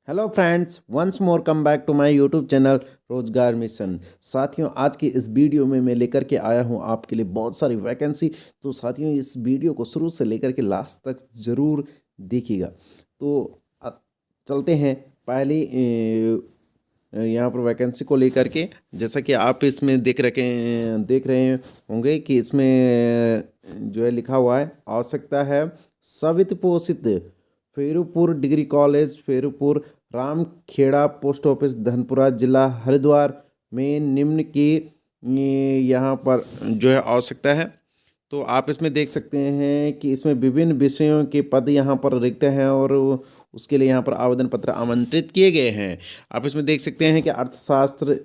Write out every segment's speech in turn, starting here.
Hello friends, once more come back to my YouTube channel Rozgar Mission. साथियों, आज की इस वीडियो में मैं लेकर के आया हूं आपके लिए बहुत सारी वैकेंसी। तो साथियों, इस वीडियो को शुरू से लेकर के लास्ट तक ज़रूर देखिएगा। तो चलते हैं पहले यहाँ पर वैकेंसी को लेकर के। जैसा कि आप इसमें देख रहे होंगे कि इसमें जो है लिखा हुआ है, आवश्यकता है सवित पोषित Ferupur degree college Ferupur, Ramkheda post office Dhanpura, जिला हरिद्वार में निम्न की यहाँ पर जो है आवश्यकता है। तो आप इसमें देख सकते हैं कि इसमें विभिन्न विषयों के पद यहाँ पर रिक्त हैं और उसके लिए यहाँ पर आवेदन पत्र आमंत्रित किए गए हैं। आप इसमें देख सकते हैं कि अर्थशास्त्र,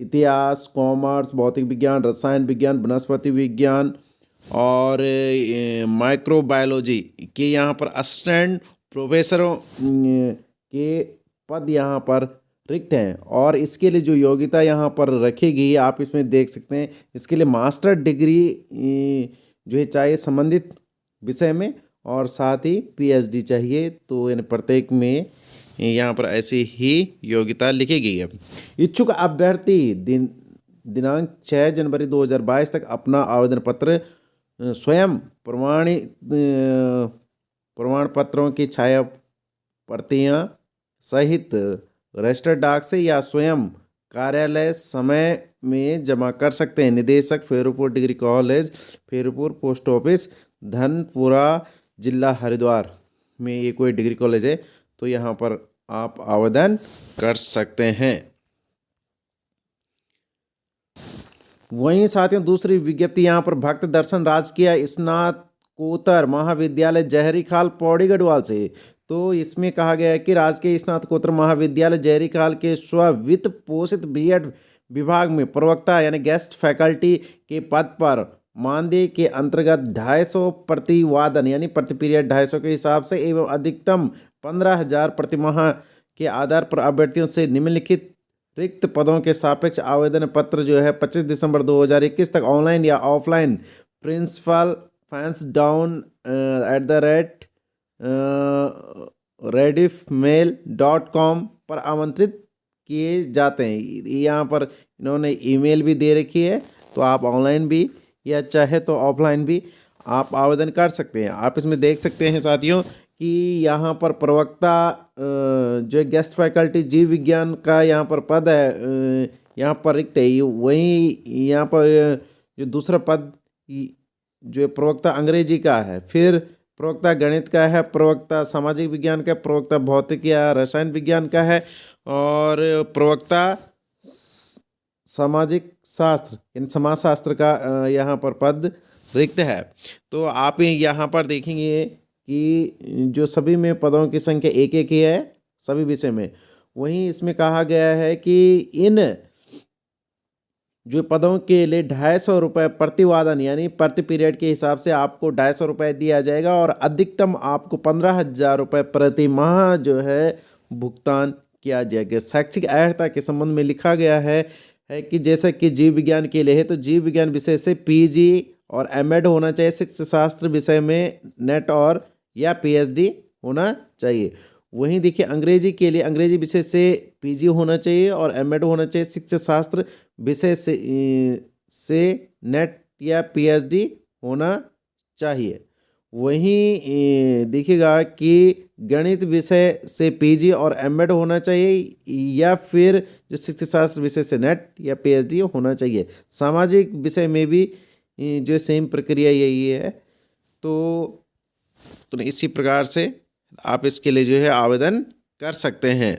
इतिहास, कॉमर्स, भौतिक विज्ञान, रसायन विज्ञान, वनस्पति विज्ञान और माइक्रोबायोलॉजी के यहाँ पर असिस्टेंट प्रोफेसरों के पद यहाँ पर रिक्त हैं। और इसके लिए जो योग्यता यहाँ पर रखी गई, आप इसमें देख सकते हैं, इसके लिए मास्टर डिग्री जो है चाहिए संबंधित विषय में, और साथ ही पीएचडी चाहिए। तो यानी प्रत्येक में यहाँ पर ऐसी ही योग्यता लिखी गई है। इच्छुक अभ्यर्थी दिनांक 6 जनवरी 2022 तक अपना आवेदन पत्र स्वयं प्रमाण पत्रों की छाया प्रतियां सहित रजिस्टर्ड डाक से या स्वयं कार्यालय समय में जमा कर सकते हैं। निदेशक Ferupur degree college Ferupur, post office Dhanpura, जिला हरिद्वार में ये कोई डिग्री कॉलेज है, तो यहाँ पर आप आवेदन कर सकते हैं। वहीं साथियों, दूसरी विज्ञप्ति यहाँ पर भक्त दर्शन राजकीय स्नातकोत्तर महाविद्यालय जहरीखाल पौड़ी गढ़वाल से। तो इसमें कहा गया है कि राजकीय स्नातकोत्तर महाविद्यालय जहरीखाल के स्ववित्त पोषित बीएड विभाग में प्रवक्ता यानी गेस्ट फैकल्टी के पद पर मानदेय के अंतर्गत 250 प्रतिवादन यानी प्रति पीरियड 250 के हिसाब से एवं अधिकतम 15,000 प्रति माह के आधार पर अभ्यर्थियों से निम्नलिखित रिक्त पदों के सापेक्ष आवेदन पत्र जो है 25 दिसंबर 2021 तक ऑनलाइन या ऑफलाइन प्रिंसिपल fansdown@rediffmail.com पर आमंत्रित किए जाते हैं। यहाँ पर इन्होंने ईमेल भी दे रखी है, तो आप ऑनलाइन भी या चाहे तो ऑफलाइन भी आप आवेदन कर सकते हैं। आप इसमें देख सकते हैं साथियों कि यहाँ पर प्रवक्ता जो गेस्ट फैकल्टी जीव विज्ञान का यहाँ पर पद है, यहाँ पर रिक्त है। वहीं यहाँ पर जो दूसरा पद जो प्रवक्ता अंग्रेजी का है, फिर प्रवक्ता गणित का है, प्रवक्ता सामाजिक विज्ञान का, प्रवक्ता भौतिक या रसायन विज्ञान का है, और प्रवक्ता सामाजिक शास्त्र यानी समाजशास्त्र का यहाँ पर पद रिक्त है। तो आप यहाँ पर देखेंगे कि जो सभी में पदों की संख्या एक एक ही है सभी विषय में। वहीं इसमें कहा गया है कि इन जो पदों के लिए 250 रुपये प्रतिवादन यानी प्रति पीरियड के हिसाब से आपको 250 रुपये दिया जाएगा, और अधिकतम आपको 15,000 रुपये प्रति माह जो है भुगतान किया जाएगा। शैक्षिक अर्हता के संबंध में लिखा गया है कि जैसा कि जीव विज्ञान के लिए है, तो जीव विज्ञान विषय से पीजी और एमएड होना चाहिए। शिक्षा शास्त्र विषय में नेट और या पीएचडी होना चाहिए। वहीं देखिए, अंग्रेजी के लिए अंग्रेजी विषय से पीजी होना चाहिए और एमएड होना चाहिए। शिक्षा शास्त्र विषय से नेट या पीएचडी होना चाहिए। वहीं देखिएगा कि गणित विषय से पीजी और एमएड होना चाहिए, या फिर जो शिक्षा शास्त्र विषय से नेट या पीएचडी होना चाहिए। सामाजिक विषय में भी जो सेम प्रक्रिया यही है। तो इसी प्रकार से आप इसके लिए जो है आवेदन कर सकते हैं।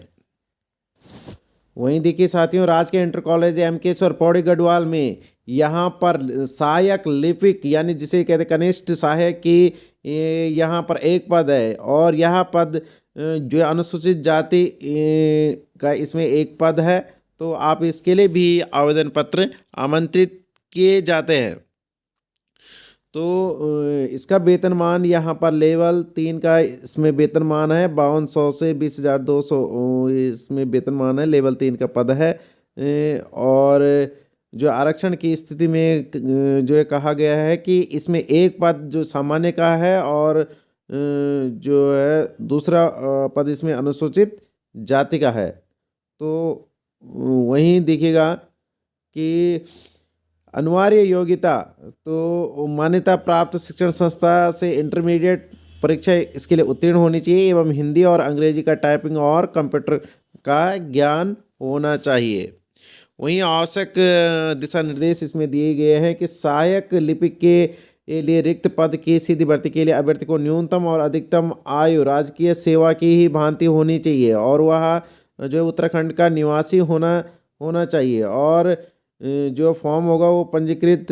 वहीं देखिए साथियों, राजकीय इंटर कॉलेज एमकेश्वर पौड़ी गढ़वाल में यहाँ पर सहायक लिपिक यानी जिसे कहते हैं कनिष्ठ सहायक की यहाँ पर एक पद है, और यह पद जो अनुसूचित जाति का इसमें एक पद है। तो आप इसके लिए भी आवेदन पत्र आमंत्रित किए जाते हैं। तो इसका वेतनमान यहाँ पर लेवल 3 का इसमें वेतनमान है 5200 से 20,200 इसमें वेतनमान है। लेवल 3 का पद है। और जो आरक्षण की स्थिति में जो है कहा गया है कि इसमें एक पद जो सामान्य का है और जो है दूसरा पद इसमें अनुसूचित जाति का है। तो वहीं देखिएगा कि अनिवार्य योग्यता, तो मान्यता प्राप्त शिक्षण संस्था से इंटरमीडिएट परीक्षा इसके लिए उत्तीर्ण होनी चाहिए एवं हिंदी और अंग्रेजी का टाइपिंग और कंप्यूटर का ज्ञान होना चाहिए। वहीं आवश्यक दिशा निर्देश इसमें दिए गए हैं कि सहायक लिपिक के लिए रिक्त पद की सीधी भर्ती के लिए अभ्यर्थी को न्यूनतम और अधिकतम आयु राजकीय सेवा की ही भांति होनी चाहिए और वह जो उत्तराखंड का निवासी होना होना चाहिए और जो फॉर्म होगा वो पंजीकृत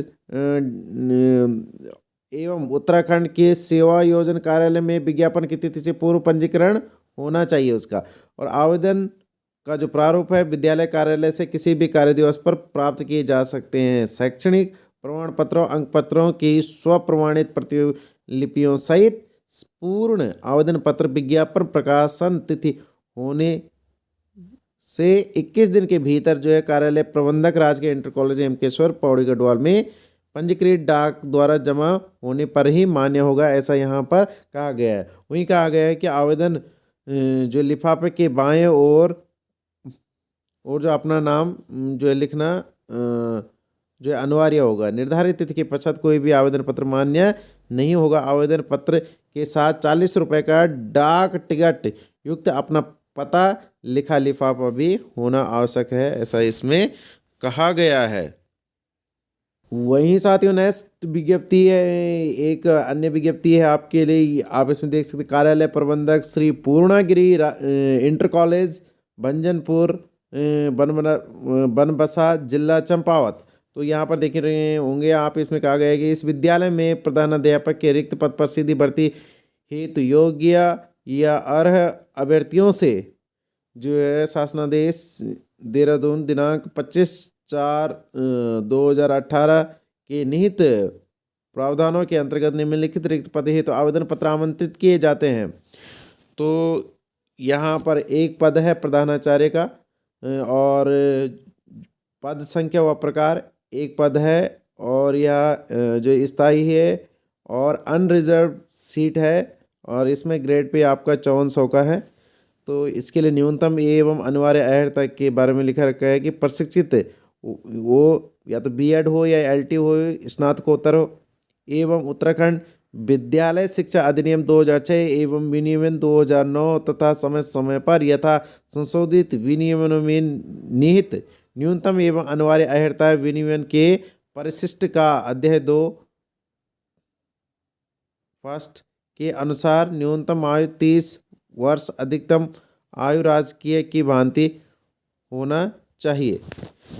एवं उत्तराखंड के सेवा योजना कार्यालय में विज्ञापन की तिथि से पूर्व पंजीकरण होना चाहिए उसका। और आवेदन का जो प्रारूप है विद्यालय कार्यालय से किसी भी कार्य दिवस पर प्राप्त किए जा सकते हैं। शैक्षणिक प्रमाण पत्रों अंक पत्रों की स्वप्रमाणित प्रतिलिपियों सहित पूर्ण आवेदन पत्र विज्ञापन प्रकाशन तिथि होने से 21 दिन के भीतर जो है कार्यालय प्रबंधक राजकीय इंटर कॉलेज हेमकेश्वर पौड़ी गढ़वाल में पंजीकृत डाक द्वारा जमा होने पर ही मान्य होगा, ऐसा यहाँ पर कहा गया है। वहीं कहा गया है कि आवेदन जो लिफाफे के बाएं और जो अपना नाम जो है लिखना जो है अनिवार्य होगा। निर्धारित तिथि के पश्चात कोई भी आवेदन पत्र मान्य नहीं होगा। आवेदन पत्र के साथ 40 रुपये का डाक टिकट युक्त अपना पता लिखा लिफाफा भी होना आवश्यक है, ऐसा इसमें कहा गया है। वहीं साथियों नेक्स्ट विज्ञप्ति है, एक अन्य विज्ञप्ति है आपके लिए, आप इसमें देख सकते कार्यालय प्रबंधक श्री पूर्णागिरी इंटर कॉलेज भंजनपुर बनबसा जिला चंपावत। तो यहाँ पर देख रहे होंगे आप, इसमें कहा गया है कि इस विद्यालय में प्रधानाध्यापक के रिक्त पद पर सीधी भर्ती हेतु योग्य या अर्ह अभ्यर्थियों से जो है शासनादेश देहरादून दिनांक 25/4/2018 के निहित प्रावधानों के अंतर्गत निम्नलिखित रिक्त पद हेतु आवेदन पत्र आमंत्रित किए जाते हैं। तो यहाँ पर एक पद है प्रधानाचार्य का और पद संख्या व प्रकार एक पद है और यह जो स्थायी है और अनरिजर्व सीट है और इसमें ग्रेड पे आपका 5400 का है। तो इसके लिए न्यूनतम एवं अनिवार्य अर्हता के बारे में लिखा रखा है कि प्रशिक्षित वो या तो बीएड हो या एलटी हो, स्नातकोत्तर हो एवं उत्तराखंड विद्यालय शिक्षा अधिनियम 2006 एवं विनियमन 2009 तथा समय समय पर यथा संशोधित विनियमनों में निहित न्यूनतम एवं अनिवार्य अर्हता विनियमन के परिशिष्ट का अध्याय 2 फर्स्ट के अनुसार न्यूनतम आयु 30 वर्ष अधिकतम आयु राजकीय की भांति होना चाहिए।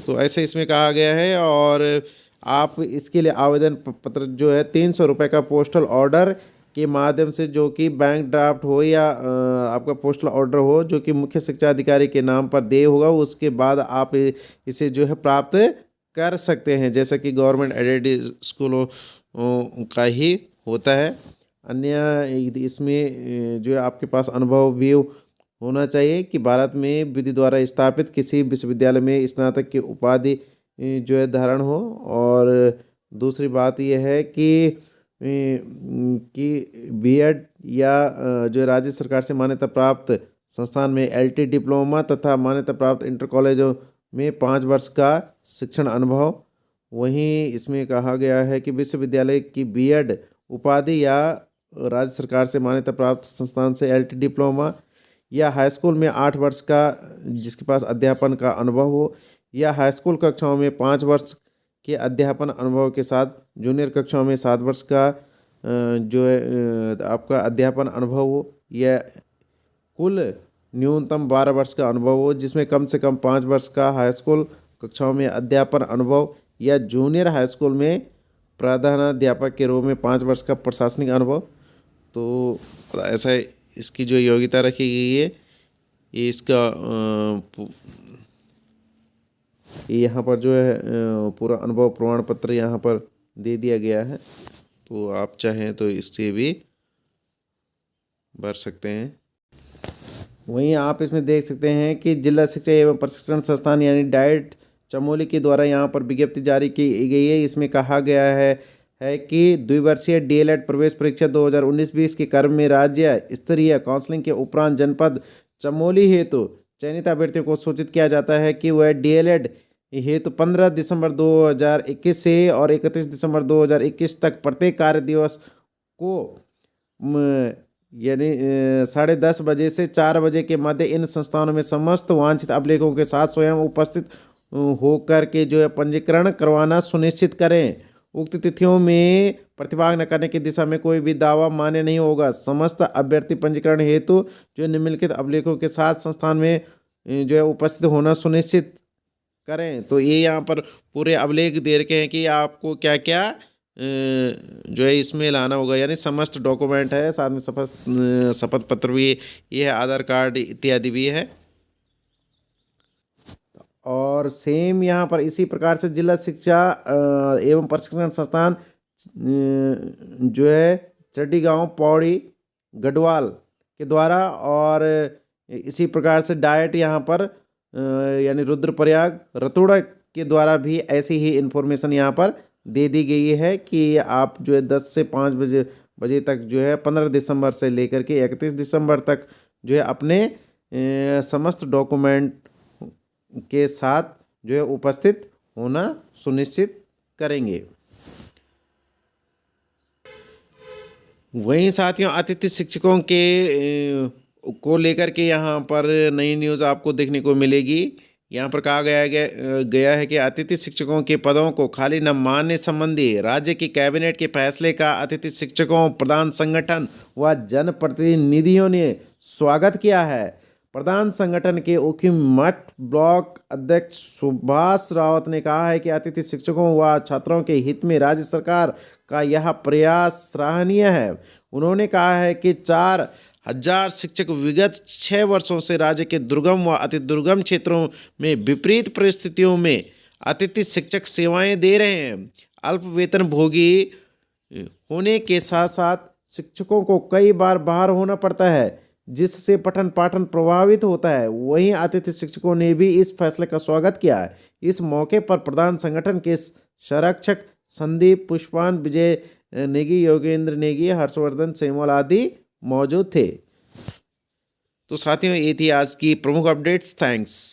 तो ऐसे इसमें कहा गया है और आप इसके लिए आवेदन पत्र जो है 300 रुपये का पोस्टल ऑर्डर के माध्यम से, जो कि बैंक ड्राफ्ट हो या आपका पोस्टल ऑर्डर हो जो कि मुख्य शिक्षा अधिकारी के नाम पर दे होगा, उसके बाद आप इसे जो है प्राप्त कर सकते हैं, जैसा कि गवर्नमेंट एडेड स्कूलों का ही होता है। अन्य इसमें जो है आपके पास अनुभव भी होना चाहिए कि भारत में विधि द्वारा स्थापित किसी विश्वविद्यालय में स्नातक की उपाधि जो है धारण हो। और दूसरी बात यह है कि बीएड या जो राज्य सरकार से मान्यता प्राप्त संस्थान में एलटी डिप्लोमा तथा मान्यता प्राप्त इंटर कॉलेजों में 5 वर्ष का शिक्षण अनुभव। वहीं इसमें कहा गया है कि विश्वविद्यालय की बीएड उपाधि या राज्य सरकार से मान्यता प्राप्त संस्थान से एलटी डिप्लोमा या हाई स्कूल में 8 वर्ष का जिसके पास अध्यापन का अनुभव हो या हाई स्कूल कक्षाओं में 5 वर्ष के अध्यापन अनुभव के साथ जूनियर कक्षाओं में 7 वर्ष का जो है आपका अध्यापन अनुभव हो या कुल न्यूनतम 12 वर्ष का अनुभव हो जिसमें कम से कम 5 वर्ष का हाई स्कूल कक्षाओं में अध्यापन अनुभव या जूनियर हाई स्कूल में प्रधानाध्यापक के रूप में 5 वर्ष का प्रशासनिक अनुभव। तो ऐसा इसकी जो योग्यता रखी गई है ये इसका यहाँ पर जो है पूरा अनुभव प्रमाण पत्र यहाँ पर दे दिया गया है। तो आप चाहें तो इससे भी भर सकते हैं। वहीं आप इसमें देख सकते हैं कि जिला शिक्षा एवं प्रशिक्षण संस्थान यानी डाइट चमोली के द्वारा यहाँ पर विज्ञप्ति जारी की गई है। इसमें कहा गया है है कि द्विवर्षीय डीएलएड प्रवेश परीक्षा 2019-20 के क्रम में राज्य स्तरीय काउंसलिंग के उपरांत जनपद चमोली हेतु चयनित अभ्यर्थियों को सूचित किया जाता है कि वह डीएलएड हेतु 15 दिसंबर 2021 से और 31 दिसंबर 2021 तक प्रत्येक कार्य दिवस को यानी 10:30 बजे से 4 बजे के मध्य इन संस्थानों में समस्त वांछित अभिलेखों के साथ स्वयं उपस्थित होकर के जो है पंजीकरण करवाना सुनिश्चित करें। उक्त तिथियों में प्रतिभाग न करने की दिशा में कोई भी दावा मान्य नहीं होगा। समस्त अभ्यर्थी पंजीकरण हेतु जो निम्नलिखित अभिलेखों के साथ संस्थान में जो है उपस्थित होना सुनिश्चित करें। तो ये यहाँ पर पूरे अभिलेख दे रखे हैं कि आपको क्या क्या जो है इसमें लाना होगा, यानी समस्त डॉक्यूमेंट है, साथ में शपथ पत्र भी ये है, आधार कार्ड इत्यादि भी है। और सेम यहाँ पर इसी प्रकार से जिला शिक्षा एवं प्रशिक्षण संस्थान जो है चड्डीगांव पौड़ी गढ़वाल के द्वारा, और इसी प्रकार से डाइट यहाँ पर यानी रुद्रप्रयाग रतोड़ा के द्वारा भी ऐसी ही इन्फॉर्मेशन यहाँ पर दे दी गई है कि आप जो है 10 से 5 बजे तक जो है 15 दिसंबर से लेकर के 31 दिसंबर तक जो है अपने समस्त डॉक्यूमेंट के साथ जो है उपस्थित होना सुनिश्चित करेंगे। वहीं साथियों अतिथि शिक्षकों के को लेकर के यहाँ पर नई न्यूज़ आपको देखने को मिलेगी। यहाँ पर कहा गया है कि अतिथि शिक्षकों के पदों को खाली न मानने संबंधी राज्य की कैबिनेट के फैसले का अतिथि शिक्षकों प्रधान संगठन व जनप्रतिनिधियों ने स्वागत किया है। प्रधान संगठन के ऊखीमठ ब्लॉक अध्यक्ष सुभाष रावत ने कहा है कि अतिथि शिक्षकों व छात्रों के हित में राज्य सरकार का यह प्रयास सराहनीय है। उन्होंने कहा है कि 4,000 शिक्षक विगत 6 वर्षों से राज्य के दुर्गम व अति दुर्गम क्षेत्रों में विपरीत परिस्थितियों में अतिथि शिक्षक सेवाएं दे रहे हैं। अल्प वेतन भोगी होने के साथ साथ शिक्षकों को कई बार बाहर होना पड़ता है, जिससे पठन पाठन प्रभावित होता है। वहीं अतिथि शिक्षकों ने भी इस फैसले का स्वागत किया है। इस मौके पर प्रधान संगठन के संरक्षक संदीप पुष्पान, विजय नेगी, योगेंद्र नेगी, हर्षवर्धन सेमवाल आदि मौजूद थे। तो साथियों ये थी आज की प्रमुख अपडेट्स। थैंक्स।